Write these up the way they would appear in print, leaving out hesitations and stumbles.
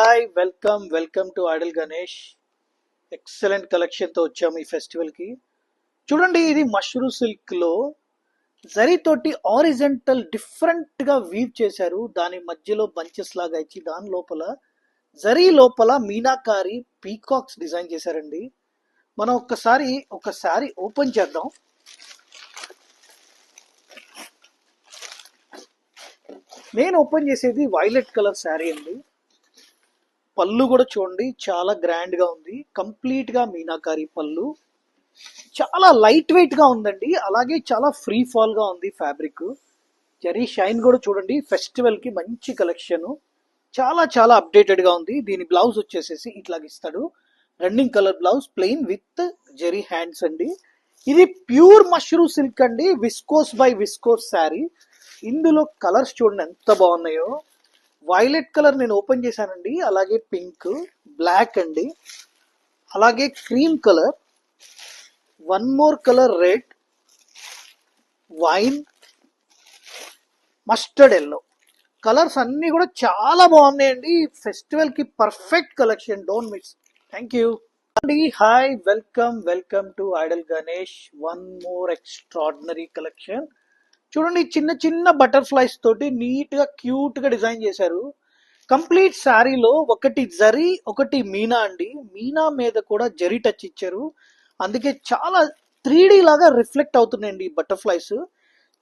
Hi welcome to idol Ganesh. Excellent collection తో వచ్చాము ఈ ఫెస్టివల్ కి. చూడండి, ఇది మష్రూ సిల్క్ లో జరీ తోటి ఆరిజెంటల్ డిఫరెంట్ గా వీవ్ చేశారు. దాని మధ్యలో బంచెస్ లాగా ఇచ్చి దాని లోపల జరీ లోపల మీనాకారి పీకాక్స్ డిజైన్ చేశారండి. మనం ఒకసారి ఓపెన్ చేద్దాం. నేను ఓపెన్ చేసేది వైలెట్ కలర్ శారీ అండి. పళ్ళు కూడా చూడండి, చాలా గ్రాండ్ గా ఉంది. కంప్లీట్ గా మీనాకారి పళ్ళు, చాలా లైట్ వెయిట్ గా ఉందండి. అలాగే చాలా ఫ్రీ ఫాల్ గా ఉంది ఫ్యాబ్రిక్. జరీ షైన్ కూడా చూడండి, ఫెస్టివల్ కి మంచి కలెక్షన్. చాలా చాలా అప్డేటెడ్ గా ఉంది. దీని బ్లౌజ్ వచ్చేసేసి ఇట్లాగ ఇస్తాడు. Running colour blouse, plain with zari hands అండి. ఇది ప్యూర్ మష్రూ సిల్క్ అండి, విస్కోస్ బై విస్కోస్ శారీ. ఇందులో కలర్స్ చూడండి ఎంత బాగున్నాయో. వైలెట్ కలర్ నేను ఓపెన్ చేశానండి, అలాగే పింక్, బ్లాక్ అండి, అలాగే cream colour, one more colour red, wine, mustard yellow. Colours అన్ని కూడా చాలా బాగున్నాయండి. ఫెస్టివల్ కి perfect collection, don't miss. Thank you అండి. Hi welcome to idol Ganesh. One more extraordinary collection. చూడండి, చిన్న చిన్న బటర్ఫ్లైస్ తోటి నీట్ గా క్యూట్ గా డిజైన్ చేశారు. కంప్లీట్ శారీలో ఒకటి జరీ ఒకటి మీనా అండి. మీనా మీద కూడా జరీ టచ్ ఇచ్చారు. అందుకే చాలా 3D లాగా రిఫ్లెక్ట్ అవుతున్నాయండి ఈ బటర్ఫ్లైస్.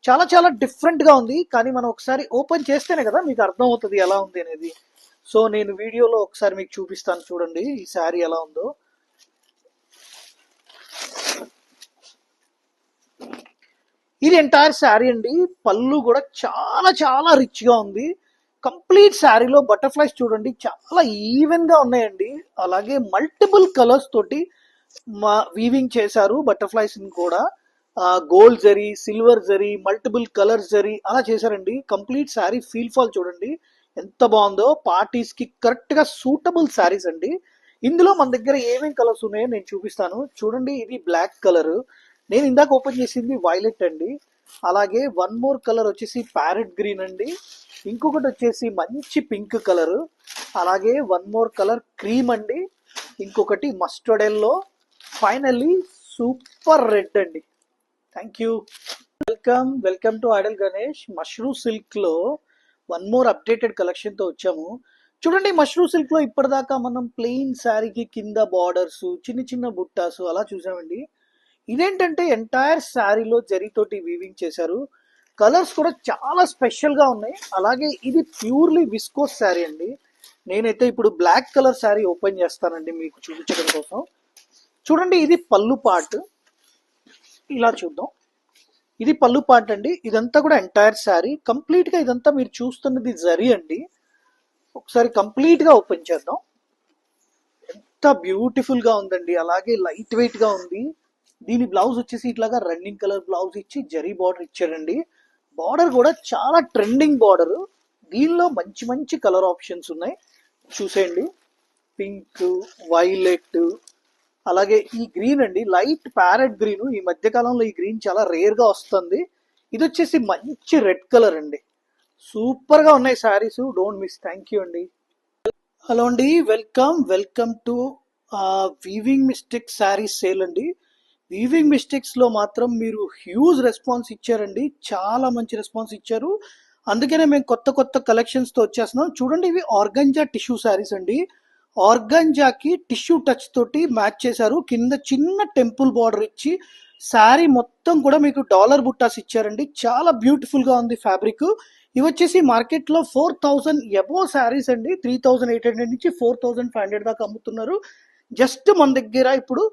చాలా చాలా డిఫరెంట్ గా ఉంది. కానీ మనం ఒకసారి ఓపెన్ చేస్తేనే కదా మీకు అర్థం అవుతుంది ఎలా ఉంది అనేది. సో నేను వీడియోలో ఒకసారి మీకు చూపిస్తాను. చూడండి ఈ శారీ ఎలా ఉందో. ఇది ఎంటైర్ శారీ అండి. పళ్ళు కూడా చాలా చాలా రిచ్ గా ఉంది. కంప్లీట్ శారీలో బటర్ఫ్లైస్ చూడండి, చాలా ఈవెన్ గా ఉన్నాయండి. అలాగే మల్టిపుల్ కలర్స్ తోటి వీవింగ్ చేశారు బటర్ఫ్లైస్ కూడా. Gold zari, silver zari, multiple colours zari అలా చేశారండి. కంప్లీట్ శారీ ఫీల్ ఫాల్ చూడండి ఎంత బాగుందో. పార్టీస్ కి కరెక్ట్ గా సూటబుల్ శారీస్ అండి. ఇందులో మన దగ్గర ఏమేం కలర్స్ ఉన్నాయో నేను చూపిస్తాను. చూడండి, ఇది బ్లాక్ కలర్, నేను ఇందాక ఓపెన్ చేసింది వైలెట్ అండి. అలాగే వన్ మోర్ కలర్ వచ్చేసి ప్యారెట్ గ్రీన్ అండి. ఇంకొకటి వచ్చేసి మంచి పింక్ కలర్. అలాగే వన్ మోర్ కలర్ క్రీమ్ అండి. ఇంకొకటి mustard yellow. Finally super red అండి. Thank you. Welcome to idol Ganesh. Mashru silk లో వన్ మోర్ అప్డేటెడ్ కలెక్షన్ తో వచ్చాము. చూడండి, మష్రూ సిల్క్ లో ఇప్పటిదాకా మనం ప్లెయిన్ శారీకి కింద బార్డర్స్, చిన్న చిన్న బుట్టాసు అలా చూసామండి. ఇదేంటంటే ఎంటైర్ శారీలో జరీతోటి వీవింగ్ చేశారు. కలర్స్ కూడా చాలా స్పెషల్ గా ఉన్నాయి. అలాగే ఇది ప్యూర్లీ విస్కోస్ శారీ అండి. నేనైతే ఇప్పుడు బ్లాక్ కలర్ శారీ ఓపెన్ చేస్తానండి మీకు చూపించడం కోసం. చూడండి, ఇది పళ్ళు పార్ట్. ఇలా చూద్దాం. ఇది పళ్ళు పార్ట్ అండి. ఇదంతా కూడా ఎంటైర్ శారీ. కంప్లీట్ గా ఇదంతా మీరు చూస్తున్నది జరీ అండి. ఒకసారి కంప్లీట్ గా ఓపెన్ చేద్దాం. ఎంత బ్యూటిఫుల్ గా ఉందండి. అలాగే లైట్ వెయిట్ గా ఉంది. దీని బ్లౌజ్ వచ్చేసి ఇట్లాగా రన్నింగ్ కలర్ బ్లౌజ్ ఇచ్చి జరీ బార్డర్ ఇచ్చారండి. బార్డర్ కూడా చాలా ట్రెండింగ్ బార్డర్. దీనిలో మంచి మంచి కలర్ ఆప్షన్స్ ఉన్నాయి, చూసేయండి. పింక్, వైలెట్, అలాగే ఈ గ్రీన్ అండి, లైట్ ప్యారెట్ గ్రీన్. ఈ మధ్య కాలంలో ఈ గ్రీన్ చాలా రేర్ గా వస్తుంది. ఇది వచ్చేసి మంచి రెడ్ కలర్ అండి. సూపర్ గా ఉన్నాయి saris, don't miss. Thank you అండి. హలో అండి, welcome to weaving mistake saris sale అండి. వీవింగ్ మిస్టేక్స్ లో మాత్రం మీరు హ్యూజ్ రెస్పాన్స్ ఇచ్చారండి. చాలా మంచి రెస్పాన్స్ ఇచ్చారు. అందుకనే మేము కొత్త కొత్త కలెక్షన్స్ తో వచ్చేస్తున్నాం. చూడండి, ఇవి ఆర్గంజా టిష్యూ శారీస్ అండి. ఆర్గంజాకి టిష్యూ టచ్ తోటి మ్యాచ్ చేశారు. కింద చిన్న టెంపుల్ బార్డర్ ఇచ్చి శారీ మొత్తం కూడా మీకు డాలర్ బుట్టాస్ ఇచ్చారండి. చాలా బ్యూటిఫుల్ గా ఉంది ఫ్యాబ్రిక్. ఇవి వచ్చేసి మార్కెట్ లో 4000 ఎబో శారీస్ అండి. 3800 నుంచి 4500 దాకా అమ్ముతున్నారు. జస్ట్ మన దగ్గర ఇప్పుడు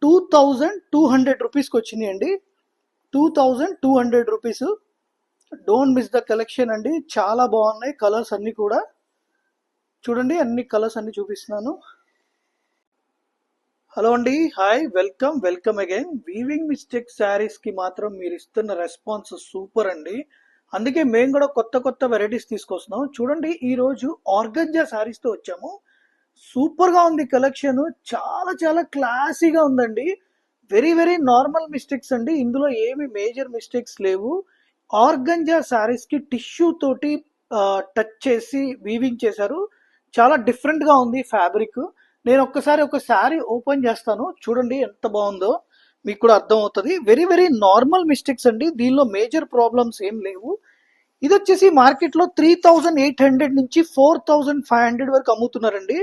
2200 రూపీస్కి వచ్చినాయి అండి. 2200 rupees. Don't miss the collection అండి. చాలా బాగున్నాయి కలర్స్ అన్ని కూడా. చూడండి, అన్ని కలర్స్ అన్ని చూపిస్తున్నాను. హలో అండి, hi welcome again. Weaving mistake saris కి మాత్రం మీరు ఇస్తున్న రెస్పాన్స్ సూపర్ అండి. అందుకే మేము కూడా కొత్త కొత్త వెరైటీస్ తీసుకొస్తున్నాం. చూడండి, ఈ రోజు ఆర్గంజా శారీస్ తో వచ్చాము. సూపర్ గా ఉంది కలెక్షన్. చాలా చాలా క్లాసీగా ఉందండి. వెరీ వెరీ నార్మల్ మిస్టేక్స్ అండి. ఇందులో ఏమి మేజర్ మిస్టేక్స్ లేవు. ఆర్గంజా శారీస్ కి టిష్యూ తోటి టచ్ చేసి వీవింగ్ చేశారు. చాలా డిఫరెంట్ గా ఉంది ఫ్యాబ్రిక్. నేను ఒక్కసారి ఒక శారీ ఓపెన్ చేస్తాను, చూడండి ఎంత బాగుందో, మీకు కూడా అర్థం అవుతుంది. వెరీ వెరీ నార్మల్ మిస్టేక్స్ అండి, దీనిలో మేజర్ ప్రాబ్లమ్స్ ఏం లేవు. ఇది వచ్చేసి మార్కెట్ లో 3800 నుంచి 4500 వరకు అమ్ముతున్నారండి.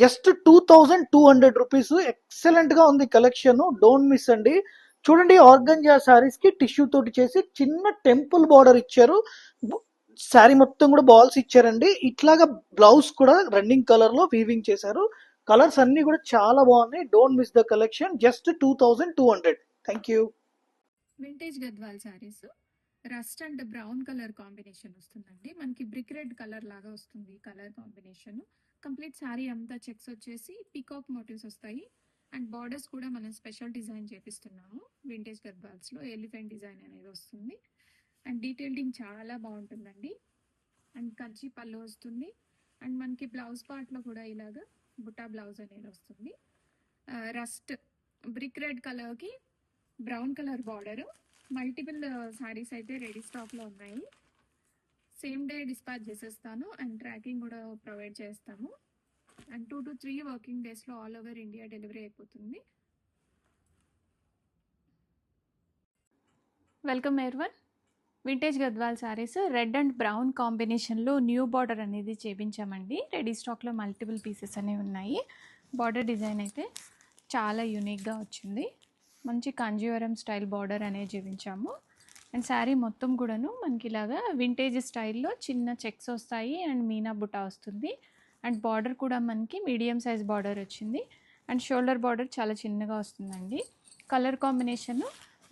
Just 2200 rupees. ఎక్సలెంట్ గా ఉంది కలెక్షన్, డోంట్ మిస్ అండి. చూడండి, ఆర్గంజా శారీస్ కి టిష్యూ తోటి చేసి చిన్న టెంపుల్ బార్డర్ ఇచ్చారు. శారీ మొత్తం కూడా బాల్స్ ఇచ్చారండి. ఇట్లాగా బ్లౌజ్ కూడా రన్నింగ్ కలర్ లో వీవింగ్ చేశారు. కలర్స్ అన్ని కూడా చాలా బాగున్నాయి. Don't miss the collection. Just 2200. Thank you. Vintage Gadwal saris rust and brown colour combination వస్తుందండి. మనకి బ్రిక్ రెడ్ కలర్ లాగా వస్తుంది కలర్ కాంబినేషన్. కంప్లీట్ శారీ అంతా చెక్స్ వచ్చేసి పీకాక్ మోటివ్స్ వస్తాయి. అండ్ బార్డర్స్ కూడా మనం స్పెషల్ డిజైన్ చేపిస్తున్నాము. వింటేజ్ గద్వాల్స్ లో ఎలిఫెంట్ డిజైన్ అనేది వస్తుంది. అండ్ డీటెయిలింగ్ చాలా బాగుంటుందండి. అండ్ కంచి పళ్ళు వస్తుంది. అండ్ మనకి బ్లౌజ్ పార్ట్ లో కూడా ఇలాగా బుటా బ్లౌజ్ అనేది వస్తుంది. రస్ట్ బ్రిక్ రెడ్ కలర్ కి brown colour border. Multiple saris అయితే రెడీ స్టాక్ లో ఉన్నాయి. సేమ్ డే డిస్పాచ్ చేసేస్తాను అండ్ ట్రాకింగ్ కూడా ప్రొవైడ్ చేస్తాము. అండ్ 2 to 3 వర్కింగ్ డేస్ లో ఆల్ ఓవర్ ఇండియా డెలివరీ అయిపోతుంది. Welcome everyone. Vintage Gadwal saris red and brown కాంబినేషన్లో న్యూ బార్డర్ అనేది చేపించామండి. రెడీ స్టాక్లో మల్టిపుల్ పీసెస్ అనేవి ఉన్నాయి. బార్డర్ డిజైన్ అయితే చాలా యూనిక్గా వచ్చింది. మంచి కాంజీవరం స్టైల్ బార్డర్ అనేది చూపించాము. అండ్ శారీ మొత్తం కూడాను మనకి ఇలాగా వింటేజ్ స్టైల్లో చిన్న చెక్స్ వస్తాయి అండ్ మీనా బుటా వస్తుంది. అండ్ బార్డర్ కూడా మనకి మీడియం సైజ్ బార్డర్ వచ్చింది. అండ్ షోల్డర్ బార్డర్ చాలా చిన్నగా వస్తుందండి. కలర్ కాంబినేషన్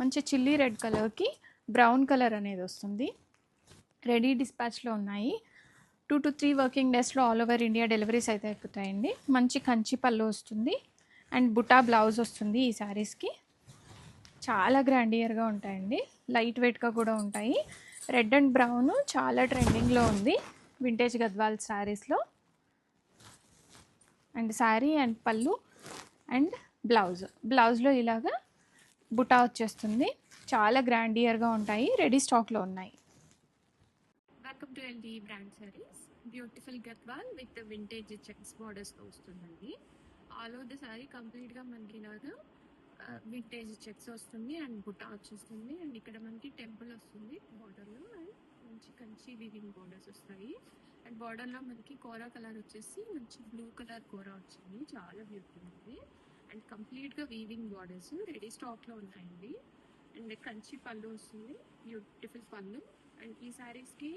మంచి చిల్లీ రెడ్ కలర్కి బ్రౌన్ కలర్ అనేది వస్తుంది. రెడీ డిస్పాచ్లో ఉన్నాయి. 2 to 3 వర్కింగ్ డేస్లో ఆల్ ఓవర్ ఇండియా డెలివరీస్ అయితే అయిపోతాయండి. మంచి కంచి పళ్ళు వస్తుంది అండ్ బుటా బ్లౌజ్ వస్తుంది. ఈ శారీస్కి చాలా గ్రాండియర్గా ఉంటాయండి. లైట్ వెయిట్గా కూడా ఉంటాయి. రెడ్ అండ్ బ్రౌన్ చాలా ట్రెండింగ్లో ఉంది వింటేజ్ గద్వాల్ శారీస్లో. అండ్ శారీ అండ్ పళ్ళు అండ్ బ్లౌజ్లో ఇలాగా బుటా వచ్చేస్తుంది. చాలా గ్రాండియర్గా ఉంటాయి. రెడీ స్టాక్లో ఉన్నాయి. Welcome to LD brand sarees. Beautiful Gadwal with vintage checks బార్డర్స్తో వస్తుందండి. ఆల్ ఓవర్ ద శారీ కంప్లీట్గా మనకి ఇలాగా వింటేజ్ చెక్స్ వస్తుంది అండ్ బుటా వచ్చేస్తుంది. అండ్ ఇక్కడ మనకి టెంపుల్ వస్తుంది బార్డర్లో. అండ్ మంచి కంచి వీవింగ్ బార్డర్స్ వస్తాయి. అండ్ బార్డర్లో మనకి కోరా కలర్ వచ్చేసి మంచి బ్లూ కలర్ కోరా వచ్చింది. చాలా బ్యూటిఫుల్ ఉంది. అండ్ కంప్లీట్గా వీవింగ్ బార్డర్స్ రెడీ స్టాక్లో ఉన్నాయండి. అండ్ కంచి పళ్ళు వస్తుంది, బ్యూటిఫుల్ పళ్ళు. అండ్ ఈ శారీస్కి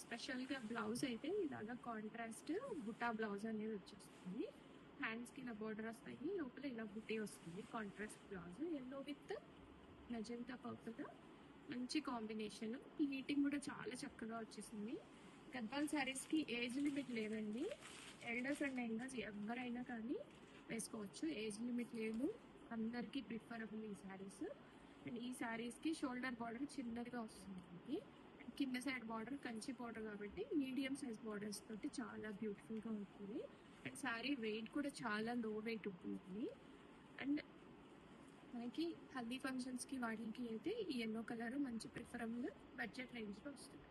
స్పెషల్గా బ్లౌజ్ అయితే ఇలాగా కాంట్రాస్ట్ బుటా బ్లౌజ్ అనేది వచ్చేస్తుంది. హ్యాండ్స్కి ఇలా బోర్డర్ వస్తాయి, లోపల ఇలా బుట్టి వస్తుంది. Contrast blouse yellow with magenta purple, మంచి కాంబినేషన్. హీటింగ్ కూడా చాలా చక్కగా వచ్చేసింది. గద్వాల్ శారీస్కి ఏజ్ లిమిట్ లేదండి. ఎల్డర్స్ అండ్ యంగర్స్ ఎవరైనా కానీ వేసుకోవచ్చు, ఏజ్ లిమిట్ లేదు. అందరికీ ప్రిఫరబుల్ ఈ శారీస్. అండ్ ఈ శారీస్కి షోల్డర్ బార్డర్ చిన్నదిగా వస్తుంది. కింద సైడ్ బార్డర్ కంచి బార్డర్ కాబట్టి మీడియం సైజ్ బార్డర్స్ తోటి చాలా బ్యూటిఫుల్గా ఉంటుంది. అండ్ శారీ వెయిట్ కూడా చాలా లో వెయిట్ ఉంటుంది. అండ్ మనకి హల్దీ ఫంక్షన్స్కి వాటికి అయితే ఈ ఎల్లో కలర్ మంచి ప్రిఫరబుల్ బడ్జెట్ రేంజ్లో వస్తుంది.